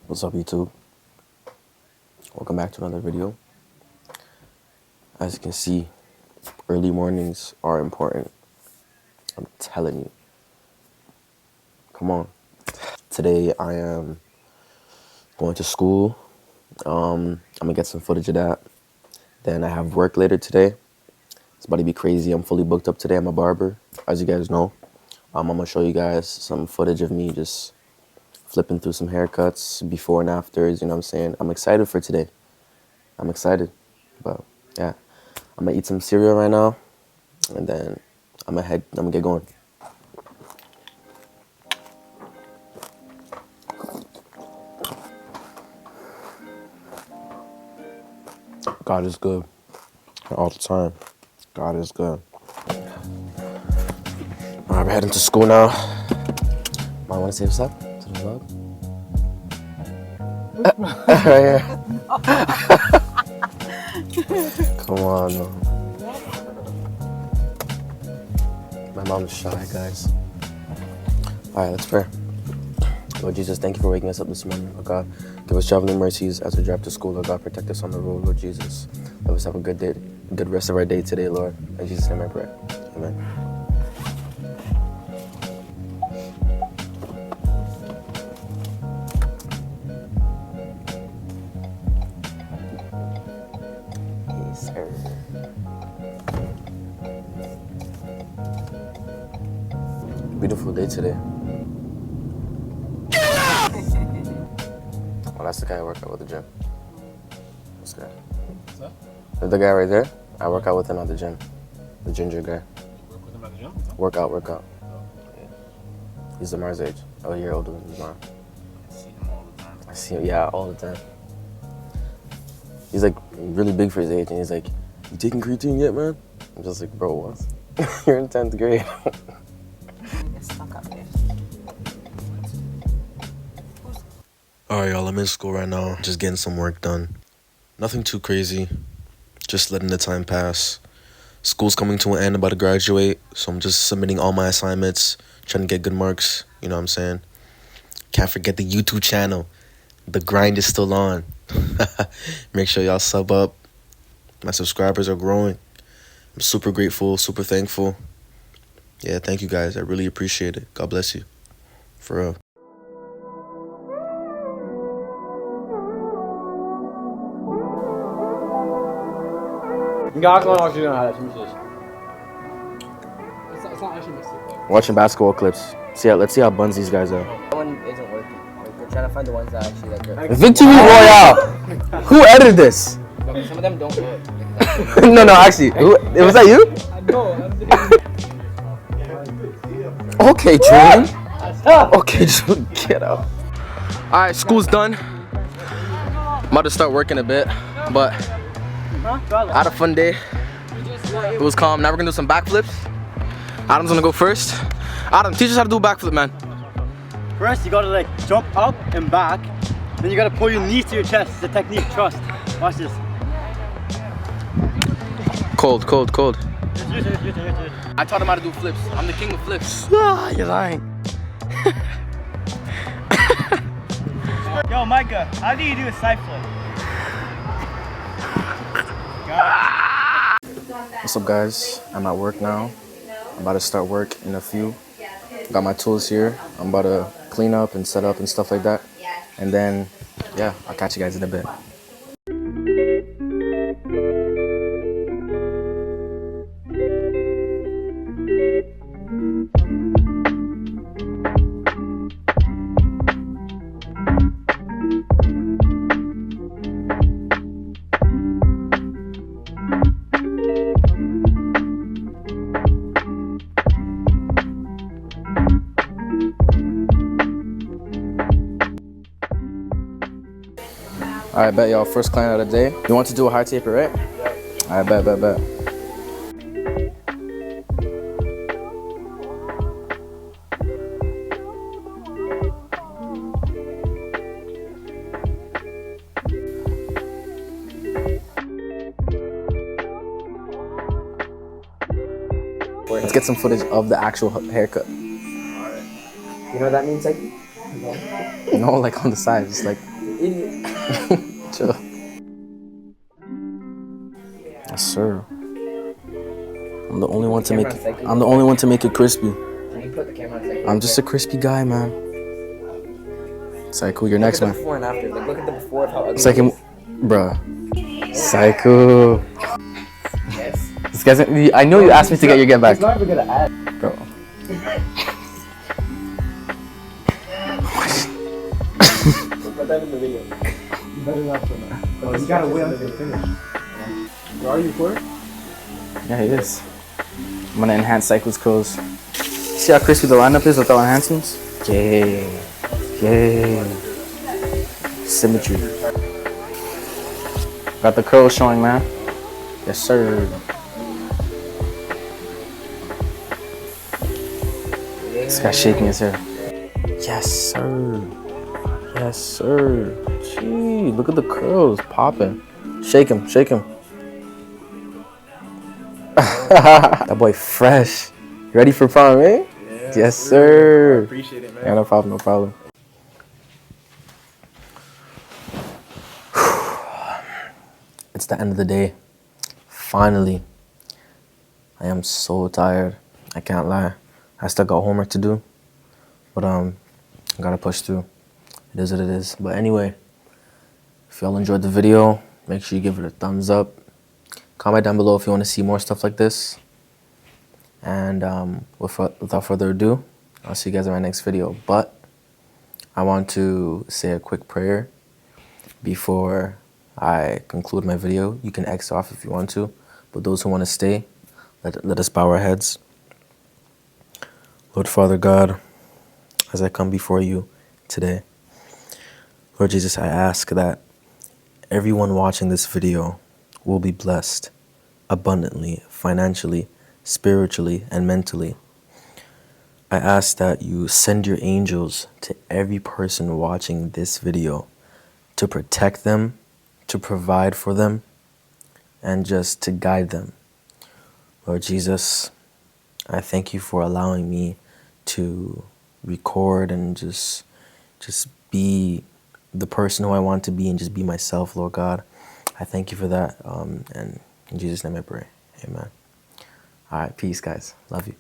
What's up, YouTube? Welcome back to another video. As you can see, early mornings are important. I'm telling you. Come on. Today I am going to school. I'm gonna get some footage of that. Then I have work later today. It's about to be crazy. I'm fully booked up today. I'm a barber, as you guys know. I'm gonna show you guys some footage of me just flipping through some haircuts, before and afters, you know what I'm saying? I'm excited for today. I'm excited. But yeah, I'm gonna eat some cereal right now, and then I'm gonna get going. God is good all the time. God is good. All right, we're heading to school now. I want to say what's up to the vlog. Right here. Come on, no. My mom's shy, guys. All right, let's pray. Lord Jesus, thank you for waking us up this morning. Lord God, give us traveling mercies as we drive to school. Lord God, protect us on the road, Lord Jesus. Let us have a good day, good rest of our day today, Lord. In Jesus' name I pray. Amen. Yes, sir. Beautiful day today. Oh, that's the guy I work out with at the gym. This guy. What's that? There's the guy right there. I work out with him at the gym. The ginger guy. You work with him at the gym? Workout. Yeah. He's the Mars age. Oh, a year older than his mom. I see him all the time. I see him, yeah, all the time. He's like really big for his age, and he's like, "You taking creatine yet, man?" I'm just like, "Bro, what? You're in 10th grade." Get stuck up there. All right, y'all, I'm in school right now, just getting some work done. Nothing too crazy, just letting the time pass. School's coming to an end, about to graduate, so I'm just submitting all my assignments, trying to get good marks, you know what I'm saying? Can't forget the YouTube channel. The grind is still on. Make sure y'all sub up. My subscribers are growing. I'm super grateful, super thankful. Yeah, thank you guys. I really appreciate it. God bless you. For real. It's not actually messy. Watching basketball clips. Let's see how buns these guys are. That one isn't working. Like, we're trying to find the ones that actually like are. Victory Royale! Who edited this? Okay, some of them don't work. No, actually. Was that you? No, Okay, Jordan. Okay, Jordan, get up. Alright, school's done. I'm about to start working a bit, but I had a fun day. It was calm. Now we're gonna do some backflips. Adam's gonna go first. Adam, teach us how to do a backflip, man. First, you gotta like jump up and back. Then you gotta pull your knees to your chest. It's a technique, trust. Watch this. Cold. Your turn. I taught him how to do flips. I'm the king of flips. Ah, you're lying. Yo, Micah, how do you do a side flip? What's up, guys? I'm at work now. I'm about to start work in a few. Got my tools here. I'm about to clean up and set up and stuff like that. And then, yeah, I'll catch you guys in a bit. Alright, bet y'all, first client of the day. You want to do a high taper, right? Yeah. Alright, bet. Let's get some footage of the actual haircut. You know what that means, like? No, like on the side, just like Idiot. chill. Yes, sir. I'm the only one to make it. I'm the only one to make it crispy. Can you put the camera on second? I'm just a crispy guy, man. Psycho, you're next, Look at man. the before and after. Like, look at the before of how ugly Second, it is. bruh. Psycho. Yes. This guy's. I know you asked me to get your get back, It's not even gonna add. bro. Put that in the video. You better not put that. Oh, you gotta wait until you finish. Are you recording? Yeah, he is. I'm gonna enhance Psycho's curls. See how crispy the lineup is without enhancements? Yeah. Symmetry. Got the curls showing, man. Yes, sir. This guy's shaking his hair. Yes, sir. Yes, sir. Gee, look at the curls popping. Shake him. That boy fresh. You ready for prom, eh? Yeah. Yes, sir. Appreciate it, man. Yeah, no problem. It's the end of the day. Finally. I am so tired. I can't lie. I still got homework to do. But I gotta push through. It is what it is. But anyway, if y'all enjoyed the video, make sure you give it a thumbs up. Comment down below if you want to see more stuff like this. And without further ado, I'll see you guys in my next video. But I want to say a quick prayer before I conclude my video. You can X off if you want to. But those who want to stay, let us bow our heads. Lord Father God, as I come before you today, Lord Jesus, I ask that everyone watching this video will be blessed abundantly, financially, spiritually, and mentally. I ask that you send your angels to every person watching this video to protect them, to provide for them, and just to guide them. Lord Jesus, I thank you for allowing me to record and just be the person who I want to be and just be myself, Lord God. I thank you for that. And in Jesus' name I pray. Amen. All right, peace, guys. Love you.